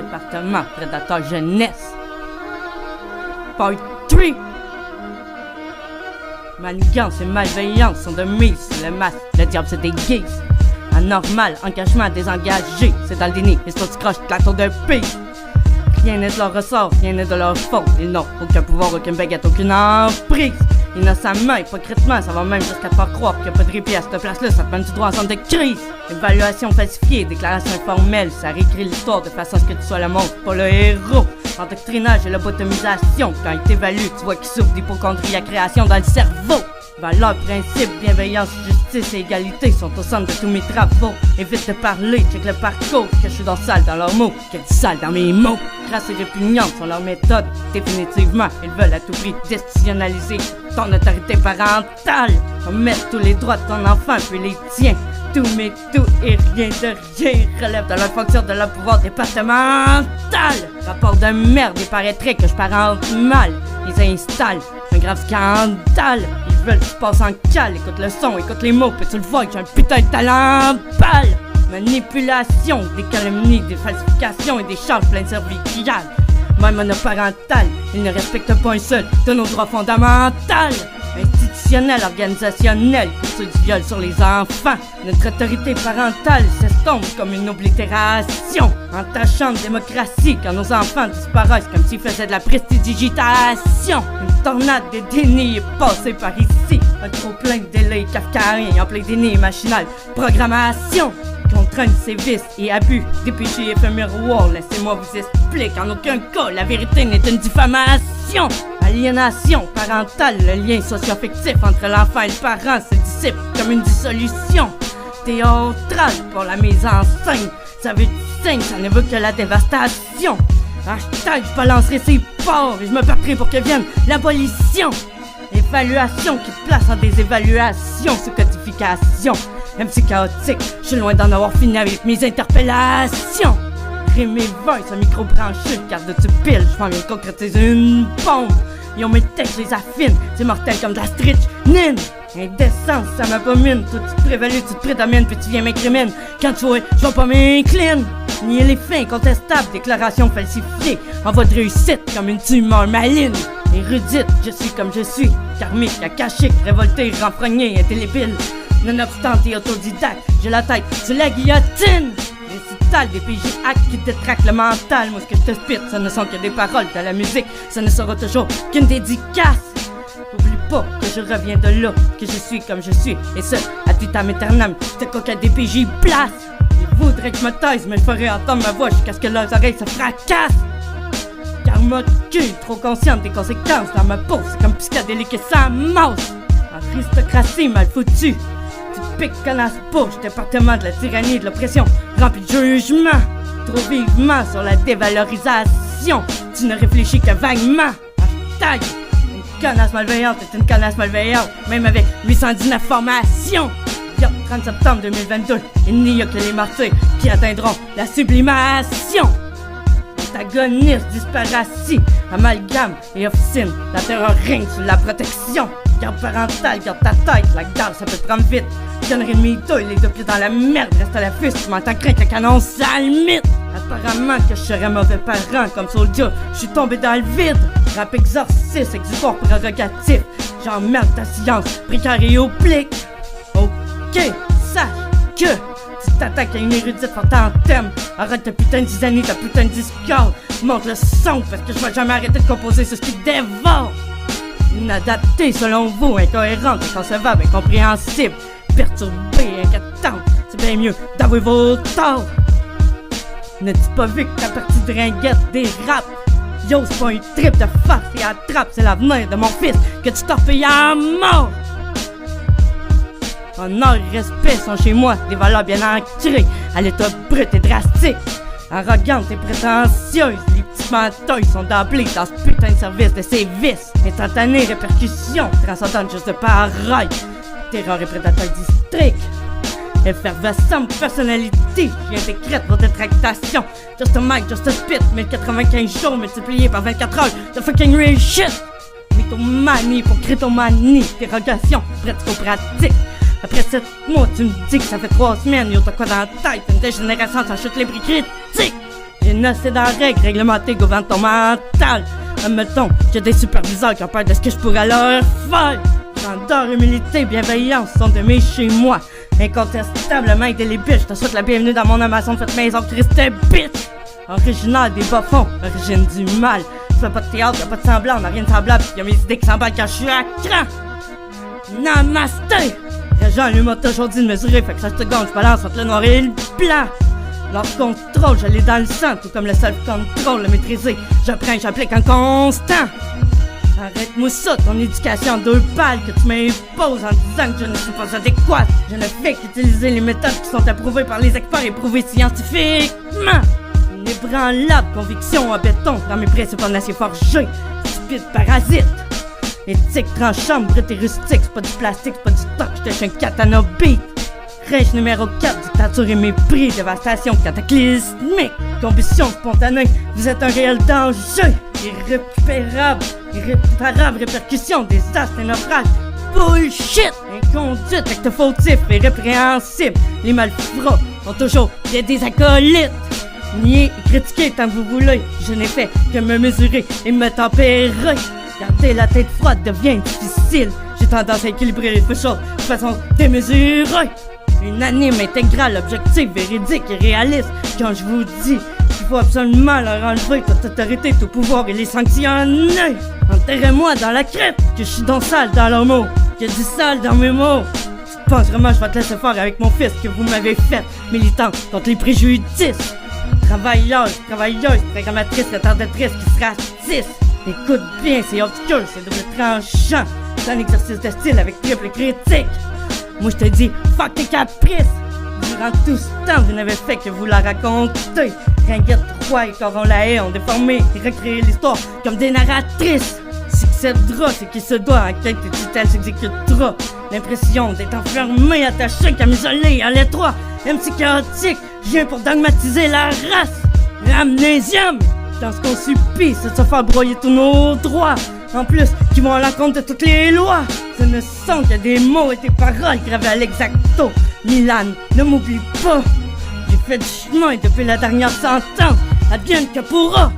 département prédateur jeunesse. Part 3. Manigance et malveillance sont de mise sur le masque, le diable se déguise. Anormal, engagement désengagé, c'est dans le déni, et si tu croches la tour de piste. Rien n'est de leur ressort, rien n'est de leur faute. Ils n'ont aucun pouvoir, aucune baguette, aucune emprise. Innocemment, hypocritement, ça va même jusqu'à te faire croire qu'il n'y a pas de répit à cette place-là, ça te mène tout droit en centre de crise. Évaluation falsifiée, déclaration informelle, ça réécrit l'histoire de façon à ce que tu sois le monstre, pas le héros. Endoctrinage et lobotomisation, quand il t'évalue, tu vois qu'il souffre d'hypochondriacréation dans le cerveau. Valeurs, principes, bienveillance, justice et égalité sont au centre de tous mes travaux. Évite de parler, check le parcours, que je suis dans sale dans leurs mots, que du sale dans mes mots. Grâce et répugnantes sont leurs méthodes, définitivement, ils veulent à tout prix destitutionnaliser ton autorité parentale. On met tous les droits de ton enfant puis les tiens. Tout mais tout et rien de rien relève de leur fonction de leur pouvoir départemental. Rapport de merde, il paraîtrait que je parente mal. Ils installent un grave scandale. Ils veulent que tu passes en cale. Écoute le son, écoute les mots, puis tu le vois que j'ai un putain de talent pâle. Manipulation, des calomnies, des falsifications et des charges pleines cervicales. Même monoparental, ils ne respectent pas un seul de nos droits fondamentaux. Institutionnel, organisationnel, pour ceux du viol sur les enfants. Notre autorité parentale s'estompe comme une oblitération. Entachant de démocratie quand nos enfants disparaissent comme s'ils faisaient de la prestidigitation. Une tornade de déni est passée par ici. Un trop plein de délais kafkaïens en plein déni machinal. Programmation contrainte, sévices et abus, DPJ éphéméroir, laissez-moi vous expliquer. En aucun cas, la vérité n'est une diffamation. Aliénation parentale, le lien socio-affectif entre l'enfant et le parent se dissipe comme une dissolution. Théâtrale pour la mise en scène, ça veut du signe, ça ne veut que la dévastation. Hashtag, je balancerai ses porcs et je me battrai pour que vienne l'abolition. Évaluation qui place en des évaluations sous codification. MC chaotique, je suis loin d'en avoir fini avec mes interpellations. Rime et voice, un micro branché, carte de pile, je m'en viens de concrétiser une bombe. Ils ont mes textes, je les affine, c'est mortel comme de la strychnine. Indécence, ça m'abomine, toi tu te prévalues, tu te prédomines, puis tu viens m'incriminer. Quand tu vois, je vais pas m'incline. Nier les faits incontestables, déclaration falsifiée, en voie de réussite comme une tumeur maligne. Érudite, je suis comme je suis, karmique, akashique, révolté, renfrogné, indélébile. Nonobstant et autodidacte, j'ai la tête sur la guillotine. Récital des PJ actes qui détraquent le mental. Moi ce que je te spite, ce ne sont que des paroles de la musique. Ce ne sera toujours qu'une dédicace. Oublie pas que je reviens de là, que je suis comme je suis. Et ce, à vitam aeternam, je te coque à des PJ place. Ils voudraient que je me taise, mais je ferai entendre ma voix jusqu'à ce que leurs oreilles se fracassent. Car mon cul, trop consciente des conséquences dans ma peau, c'est comme psychédélique et sans mouse. Aristocratie mal foutue. Pique connasse bouche, département de la tyrannie et de l'oppression, rempli de jugement, trop vivement sur la dévalorisation. Tu ne réfléchis que vaguement. Hashtag, une connasse malveillante est une connasse malveillante, même avec 819 formations. 30 septembre 2022, il n'y a que les martyrs qui atteindront la sublimation. Antagoniste, disparatie, amalgame et officine, la terreur règne sous la protection. Garde parentale, garde ta tête, la garde ça peut te prendre vite. Connerie de mytho, les deux pieds dans la merde, reste à la fuite, tu m'entends craindre le canon, ça limite. Apparemment que je serais mauvais parent comme Soulja, je suis tombé dans le vide. Rap exorciste, exutoire prérogatif, j'emmerde ta science, précaire et oblique. Ok, sache que tu t'attaques à une érudite forte en thème. Arrête ta putain de zizanie, ta putain de discord. Monte le son parce que je vais jamais arrêter de composer sur ce qui dévore. Inadapté selon vous, incohérente, inconcevable, incompréhensible, perturbée, inquiétante, c'est bien mieux d'avouer vos torts. N'as-tu pas vu que ta partie de ringuette des raps? Yo, c'est pas un trip de farce et attrape, c'est l'avenir de mon fils que tu t'en payes à mort. Honneur et respect sont chez moi des valeurs bien ancrées à l'état brut et drastique. Arrogante et prétentieuse, les petits menteuils sont d'emblée dans ce putain de service de sévices. Instantané, répercussion, transcendante juste de pareil. Terreur et prédateur district. Effervescente personnalité, je viens décrète vos détractations. Just a mic, just a spit, 1095 jours multipliés par 24 heures de fucking real shit. Mythomanie pour crétomanie, dérogation, pratico-pratique. Après 7 mois, tu me dis que ça fait 3 semaines, yo, t'as quoi dans la tête? Une dégénérescence en chute libre et critique. J'ai nossé dans la règle réglementée gouverne ton mental. Admettons que des superviseurs qui ont peur de ce que je pourrais leur faire. Grandeur, humilité, bienveillance sont de mes chez moi. Incontestablement indélébile, je te souhaite la bienvenue dans mon Amazon de cette maison Christ bitch. Originaire des bas-fonds, origine du mal. Je fais pas de théâtre, y'a pas de semblant, on a rien de semblable. Y'a mes idées qui s'emballent quand je suis à cran. Namasté! Les gens lui m'ont toujours dit de mesurer, fait que ça seconde, je balance entre le noir et le blanc. Leur contrôle, je l'ai dans le sang, tout comme le self-control, le maîtriser. J'apprends, j'applique en constant. Arrête-moi ça, ton éducation en 2 balles que tu m'imposes en disant que je ne suis pas adéquate. Je ne fais qu'utiliser les méthodes qui sont approuvées par les experts et prouvées scientifiquement. Une ébranlable conviction en béton dans mes principes en acier forgé. Stupide parasite. Éthique tranchante, brute et rustique, c'est pas du plastique, c'est pas du stock, j'étais un katana beat. Règle numéro 4, dictature et mépris, dévastation cataclysmique, combustion spontanée, vous êtes un réel danger, irréparable répercussion, désastre et naufrage, bullshit, inconduite, acte fautif et répréhensible, les malfrats ont toujours des acolytes, nier et critiquer tant que vous voulez, je n'ai fait que me mesurer et me tempérer, garder la tête froide devient difficile, j'ai tendance à équilibrer les feux chauds de façon démesurée. Unanime, intégrale, objectif, véridique et réaliste. Quand je vous dis qu'il faut absolument leur enlever toute autorité, tout pouvoir et les sanctionner. Enterrez-moi dans la crypte, que je suis donc sale dans leurs mots, qu'il y a du sale dans mes mots. Tu penses vraiment que je vais te laisser faire avec mon fils que vous m'avez fait, militant contre les préjudices. Travailleuse, programmatrice, retardatrice qui se ratisse. Écoute bien, c'est obscur, c'est double tranchant. C'est un exercice de style avec triple critique. Moi je te dis, fuck tes caprices. Durant tout ce temps, vous n'avez fait que vous la raconter. Ringuette, Roy et Coron la haie ont déformé et recréé l'histoire comme des narratrices. Succédera ce qui se doit, enquête et tutelle s'exécutera. L'impression d'être enfermé, attaché, camisolé, à l'étroit. MC chaotique, je viens pour dogmatiser la race. Amnésium, dans ce qu'on supplie, c'est de se faire broyer tous nos droits. En plus, qui vont à l'encontre de toutes les lois. Ce ne sont que des mots et des paroles gravées à l'exacto. Milan, ne m'oublie pas. J'ai fait du chemin depuis la dernière sentence. Advienne que pourra.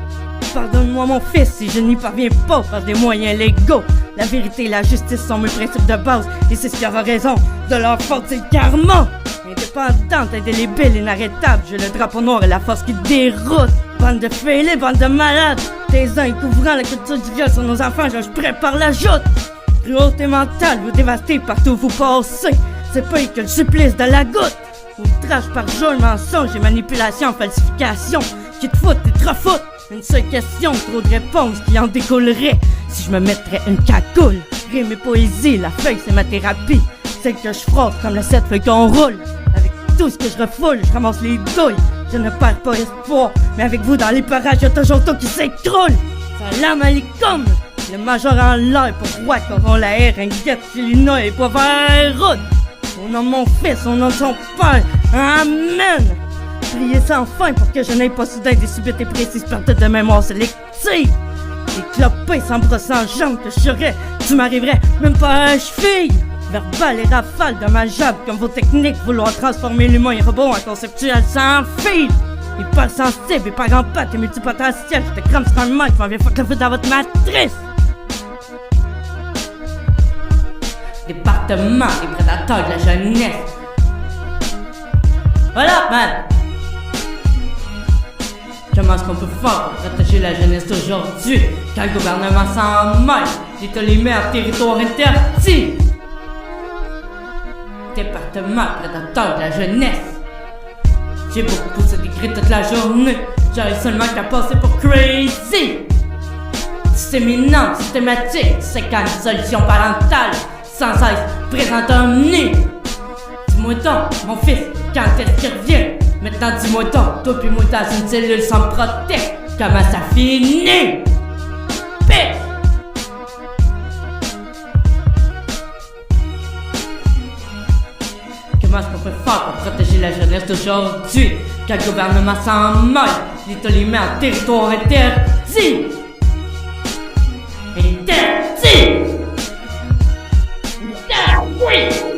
Pardonne-moi mon fils si je n'y parviens pas par des moyens légaux. La vérité et la justice sont mes principes de base. Et c'est ce qui aura raison de leur faute, c'est le karma. Indépendante, indélébile, inarrêtable. J'ai le drapeau noir et la force qui déroute. Bande de fêlés, bande de malades. Tes uns couvrant la culture du viol sur nos enfants, je prépare la joute. Cruauté mentale, vous dévastez partout où vous passez. C'est pas que le supplice de la goutte. Outrage par jour, mensonge et manipulation, falsification. Qui te foutent et te refoutent. Une seule question, trop de réponses qui en découleraient. Si je me mettrais une cagoule, rime et poésie, la feuille c'est ma thérapie. Celle que je frotte comme la 7 feuilles qu'on roule. Avec tout ce que je refoule, je ramasse les douilles. Je ne perds pas espoir, mais avec vous dans les parages, y'a toujours tout qui s'écroule. Salam alaikum, le major en l'air pour roi, Coron la haie, Ringuette, Chilina et Poivre route. Au nom de mon fils, au nom de son père, amen. Priez sans fin pour que je n'aie pas soudain des subites et précises pertes de mémoire sélective. Des clopés sans bras, sans jambes que je serais, tu m'arriverais même pas à cheville. Verbal et rafale dommageable comme vos techniques, vouloir transformer l'humain et robot en conceptuel sans fil. Hyper sensible, hyper en pâte et multipotentiel, je te crame sur un mic, m'en viens fuck le feu dans votre matrice. Département des prédateurs de la jeunesse. Voilà, man. Comment est-ce qu'on peut faire pour protéger la jeunesse d'aujourd'hui quand le gouvernement s'en mêle? L'État les met en territoire interdit. Département prédateur de la jeunesse. J'ai beaucoup d'écrits toute la journée. J'arrive seulement qu'à passer pour crazy. Disséminant, systématique, séquence, solution parentale, sans cesse présent omni. Dis-moi donc, mon fils, quand est-ce qu'il revient? Maintenant dis-moi donc, toi puis moi dans une cellule sans protect, comment ça finit? Bitch! Comment est-ce qu'on peut faire pour protéger la jeunesse d'aujourd'hui quand le gouvernement s'en mêle? L'État les met en territoire interdit! Interdit! Oui!